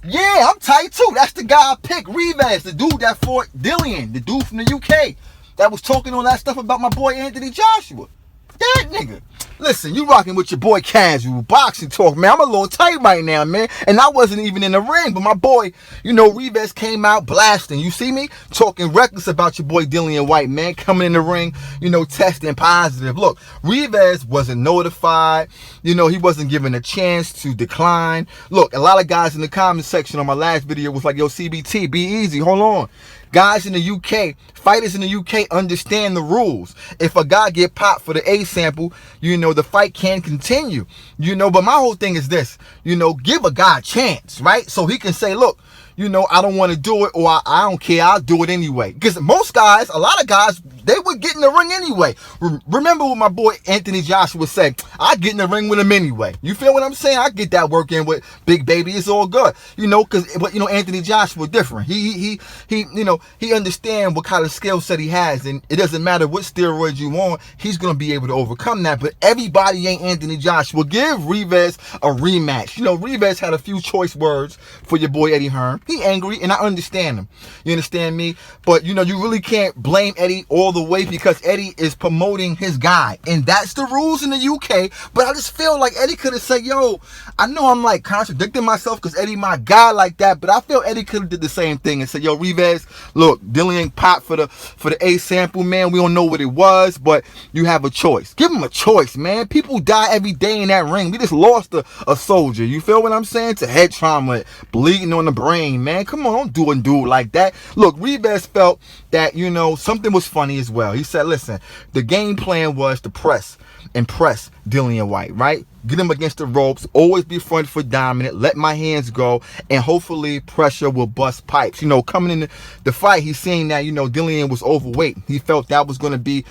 Yeah, I'm tight too. That's the guy I picked, Rivas, the dude that fought Dillian, the dude from the UK that was talking all that stuff about my boy Anthony Joshua. That nigga. Listen, you rocking with your boy Casual Boxing Talk, man. I'm a little tight right now, man. And I wasn't even in the ring, but my boy, Rivas came out blasting. You see me? Talking reckless about your boy Dillian Whyte, man. Coming in the ring, testing positive. Look, Rivas wasn't notified. He wasn't given a chance to decline. Look, a lot of guys in the comment section on my last video was like, yo, CBT, be easy. Hold on. Guys in the UK, fighters in the UK understand the rules. If a guy get popped for the A sample, the fight can continue. But my whole thing is this, give a guy a chance, right? So he can say, look, I don't want to do it, or I don't care, I'll do it anyway. Because most guys, a lot of guys, they would get in the ring anyway. Remember what my boy Anthony Joshua said, I get in the ring with him anyway. You feel what I'm saying? I get that work in with Big Baby, it's all good. But Anthony Joshua different. He understands what kind of skill set he has, and it doesn't matter what steroids you want, he's going to be able to overcome that. But everybody ain't Anthony Joshua. Give Rivas a rematch. Rivas had a few choice words for your boy Eddie Hearn. He angry, and I understand him. You understand me? But, you really can't blame Eddie all the way, because Eddie is promoting his guy. And that's the rules in the UK. But I just feel like Eddie could have said, yo, I know I'm like contradicting myself because Eddie my guy like that, but I feel Eddie could have did the same thing and said, yo, Rivas, look, Dillian popped for the A sample, man. We don't know what it was, but you have a choice. Give him a choice, man. People die every day in that ring. We just lost a soldier. You feel what I'm saying? To head trauma, bleeding on the brain, man. Come on, don't do it like that. Look, Rivas felt that, something was funny as well. He said, listen, the game plan was to impress Dillian Whyte, right? Get him against the ropes, always be front foot dominant, let my hands go, and hopefully pressure will bust pipes. Coming in the fight, he's saying that, Dillian was overweight. He felt that was going to be,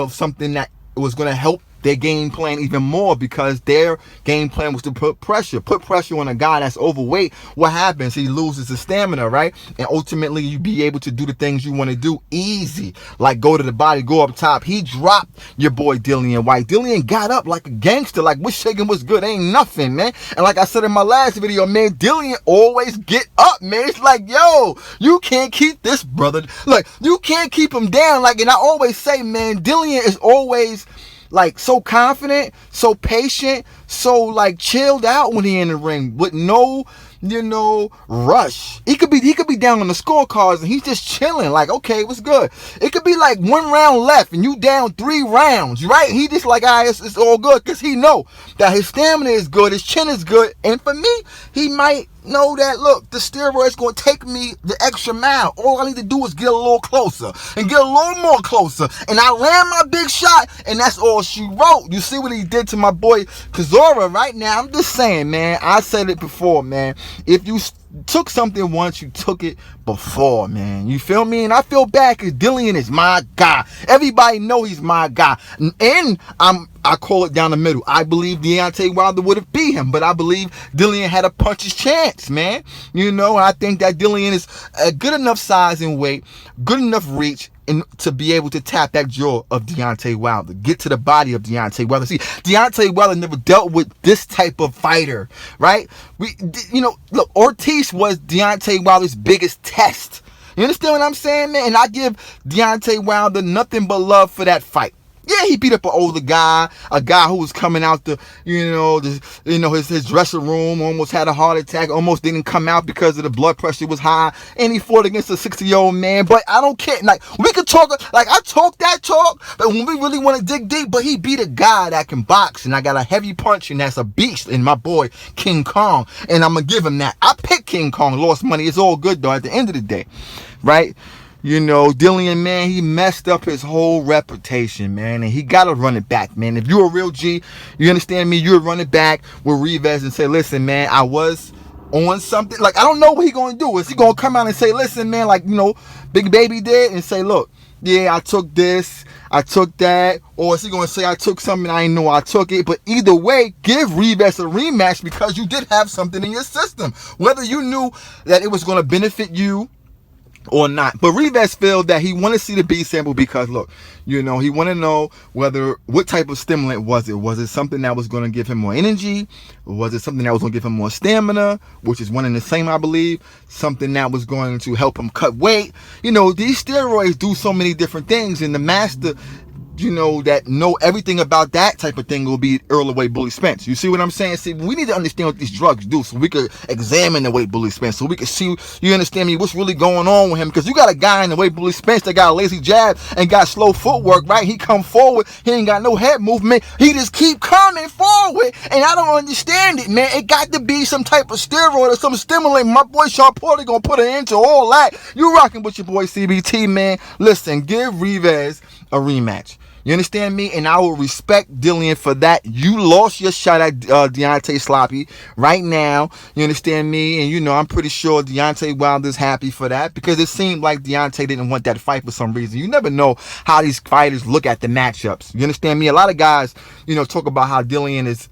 something that was going to help their game plan even more, because their game plan was to put pressure on a guy that's overweight. What happens? He loses his stamina, right? And ultimately you be able to do the things you want to do easy, like go to the body, go up top. He dropped your boy Dillian Whyte. Dillian got up like a gangster, like what's shaking, what's good, ain't nothing, man. And like I said in my last video, man, Dillian always get up, man. It's like, yo, you can't keep this brother, like you can't keep him down. Like, and I always say, man, Dillian is always like so confident, so patient, so like chilled out when he in the ring with no, rush. He could be down on the scorecards and he's just chilling. Like, okay, what's good? It could be like 1 round left and you down 3 rounds, right? He just like, all right, it's all good, because he know that his stamina is good, his chin is good, and for me, he might know that, look, the steroid's going to take me the extra mile. All I need to do is get a little closer and get a little more closer, and I land my big shot, and that's all she wrote. You see what he did to my boy Kazora right now? I'm just saying, man, I said it before, man. If you took something once, you took it before, man. You feel me? And I feel bad because Dillian is my guy. Everybody know he's my guy. And I call it down the middle. I believe Deontay Wilder would have beat him, but I believe Dillian had a puncher's chance, man. I think that Dillian is a good enough size and weight, good enough reach, and to be able to tap that jaw of Deontay Wilder, get to the body of Deontay Wilder. See, Deontay Wilder never dealt with this type of fighter, right? Look, Ortiz was Deontay Wilder's biggest test. You understand what I'm saying, man? And I give Deontay Wilder nothing but love for that fight. Yeah, he beat up an older guy, a guy who was coming out his dressing room, almost had a heart attack, almost didn't come out because of the blood pressure was high, and he fought against a 60-year-old man. But I don't care. Like, we could talk, like I talk that talk, but when we really want to dig deep, but he beat a guy that can box, and I got a heavy punch, and that's a beast in my boy King Kong, and I'm gonna give him that. I picked King Kong, lost money. It's all good though at the end of the day, right? Dillian, man, he messed up his whole reputation, man, and he got to run it back, man. If you're a real G, you understand me, you'll run it back with Rivas and say, listen, man, I was on something. Like, I don't know what he going to do. Is he going to come out and say, listen, man, like, Big Baby did, and say, look, yeah, I took this, I took that, or is he going to say I took something I didn't know I took it? But either way, give Rivas a rematch, because you did have something in your system. Whether you knew that it was going to benefit you or not. But Rivas felt that he wanted to see the B sample because look, he want to know what type of stimulant was it. Was it something that was going to give him more energy? Or was it something that was going to give him more stamina, which is one and the same, I believe? Something that was going to help him cut weight. These steroids do so many different things, and the master that know everything about that type of thing will be Earl of Weight Bully Spence. You see what I'm saying? See, we need to understand what these drugs do so we could examine the Weight Bully Spence, so we could see, you understand me, what's really going on with him. Because you got a guy in the Weight Bully Spence that got a lazy jab and got slow footwork, right? He come forward, he ain't got no head movement, he just keep coming forward, and I don't understand it, man. It got to be some type of steroid or some stimulant. My boy Sean Porter gonna put an end to all that. You rocking with your boy CBT, man. Listen, give Rivas a rematch. You understand me? And I will respect Dillian for that. You lost your shot at Deontay Sloppy right now. You understand me? And I'm pretty sure Deontay Wilder's happy for that, because it seemed like Deontay didn't want that fight for some reason. You never know how these fighters look at the matchups. You understand me? A lot of guys, talk about how Dillian is,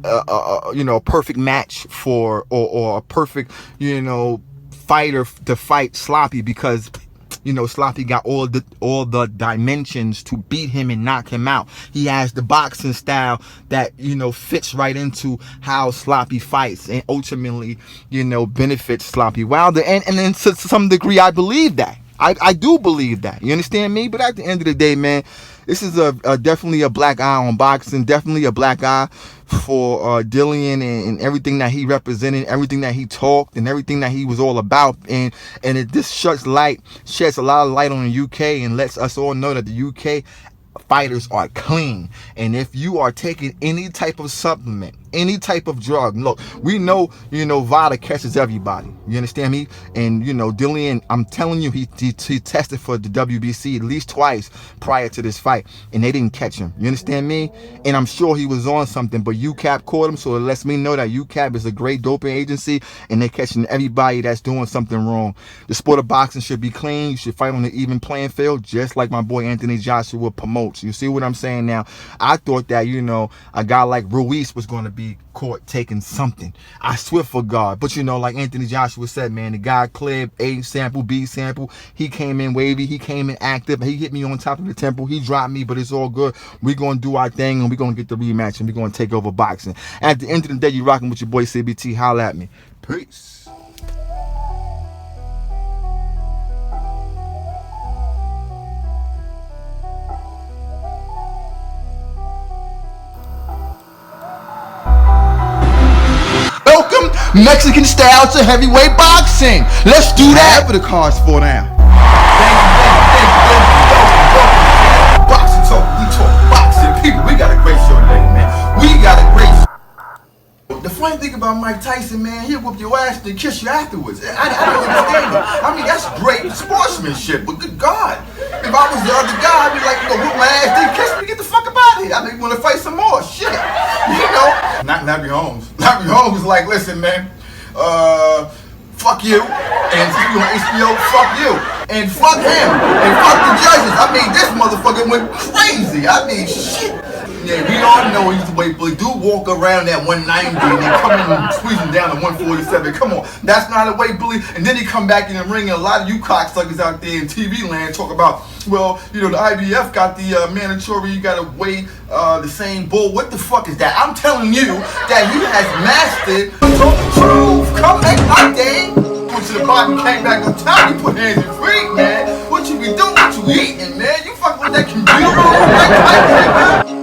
a perfect match for or a perfect, fighter to fight Sloppy, because Sloppy got all the dimensions to beat him and knock him out. He has the boxing style that fits right into how Sloppy fights, and ultimately benefits Sloppy Wilder. And then to some degree, I believe that. I do believe that. You understand me? But at the end of the day, man, this is a definitely a black eye on boxing. Definitely a black eye for Dillian and everything that he represented, everything that he talked, and everything that he was all about. And this sheds a lot of light on the UK and lets us all know that the UK fighters are clean. And if you are taking any type of supplement, any type of drug, look, we know, VADA catches everybody. You understand me? And, Dillian, I'm telling you, he tested for the WBC at least twice prior to this fight, and they didn't catch him. You understand me? And I'm sure he was on something, but UCAP caught him, so it lets me know that UCAP is a great doping agency, and they're catching everybody that's doing something wrong. The sport of boxing should be clean. You should fight on an even playing field, just like my boy Anthony Joshua promotes. You see what I'm saying now? I thought that, a guy like Ruiz was going to be caught taking something. I swear for God. But like Anthony Joshua said, man, the guy cleared A sample, B sample. He came in wavy. He came in active. He hit me on top of the temple. He dropped me, but it's all good. We're going to do our thing, and we're going to get the rematch, and we're going to take over boxing. At the end of the day, you rocking with your boy CBT. Holla at me. Peace. Welcome, Mexican style to heavyweight boxing. Let's do that. Whatever the card's for now. Thank you. Boxing talk, we talk boxing. People, we got a great show today, man. We got a great show. The funny thing about Mike Tyson, man, he'll whoop your ass and kiss you afterwards. I don't understand it. I mean, that's great sportsmanship, but good God. If I was the other guy, I'd be like, whoop my ass, then kiss me, get the fuck up out of here. I mean, want to fight some more. Shit. Not Nappy Holmes. Nappy Holmes was like, listen, man, fuck you. And since you on HBO, fuck you. And fuck him. And fuck the judges. I mean, this motherfucker went crazy. I mean, shit. Yeah, we all know he's the weight bully. Dude walk around at 190 and then come in and squeeze him down to 147. Come on, that's not a weight bully. And then he come back in the ring, and a lot of you cocksuckers out there in TV land talk about, well, the IBF got the mandatory, you gotta weigh the same bull. What the fuck is that? I'm telling you that he has mastered. Talk the truth. Come back my day. Went to the bottom, came back on top. You put hands in free, man. What you be doing? What you eating, man? You fuck with that computer man.